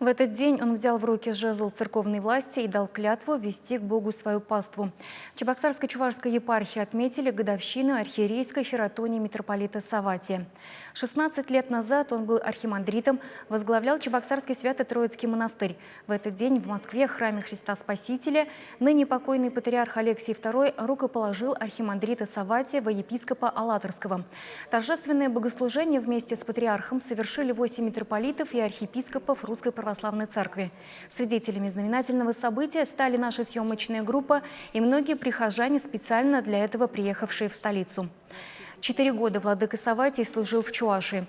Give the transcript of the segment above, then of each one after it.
В этот день он взял в руки жезл церковной власти и дал клятву вести к Богу свою паству. В Чебоксарско-Чувашской епархии отметили годовщину архиерейской хератонии митрополита Савватия. 16 лет назад он был архимандритом, возглавлял Чебоксарский Свято-Троицкий монастырь. В этот день в Москве, в храме Христа Спасителя, ныне покойный патриарх Алексий II рукоположил архимандрита Савватия во епископа Алатырского. Торжественное богослужение вместе с патриархом совершили 8 митрополитов и архиепископов Русской Православной Церкви. Свидетелями знаменательного события стали наша съемочная группа и многие прихожане, специально для этого приехавшие в столицу. 4 года владыка Савватий служил в Чувашии.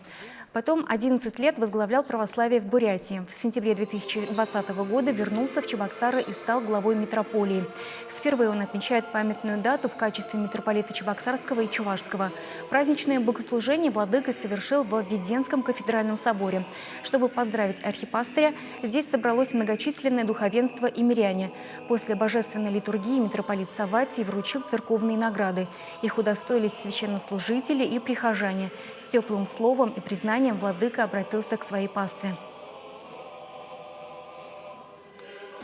Потом 11 лет возглавлял православие в Бурятии. В сентябре 2020 года вернулся в Чебоксары и стал главой митрополии. Впервые он отмечает памятную дату в качестве митрополита Чебоксарского и Чувашского. Праздничное богослужение владыка совершил во Введенском кафедральном соборе. Чтобы поздравить архипастыря, здесь собралось многочисленное духовенство и миряне. После божественной литургии митрополит Савватий вручил церковные награды. Их удостоились священнослужители и прихожане. С теплым словом и признанием владыка обратился к своей пастве.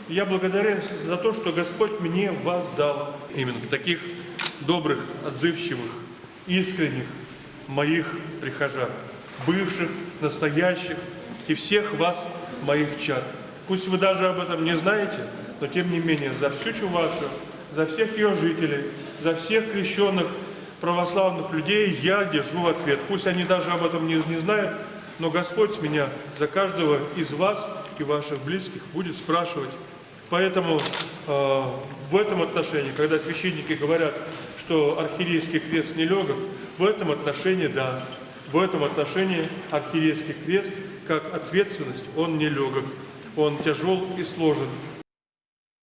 Я благодарен за то, что Господь мне вас дал. Именно таких добрых, отзывчивых, искренних моих прихожан, бывших, настоящих и всех вас, моих чад. Пусть вы даже об этом не знаете, но тем не менее за всю Чувашию, за всех ее жителей, за всех крещенных православных людей я держу ответ. Пусть они даже об этом не знают, но Господь меня за каждого из вас и ваших близких будет спрашивать. Поэтому в этом отношении, когда священники говорят, что архиерейский крест нелегок, в этом отношении да. В этом отношении архиерейский крест, как ответственность, он нелегок, он тяжел и сложен.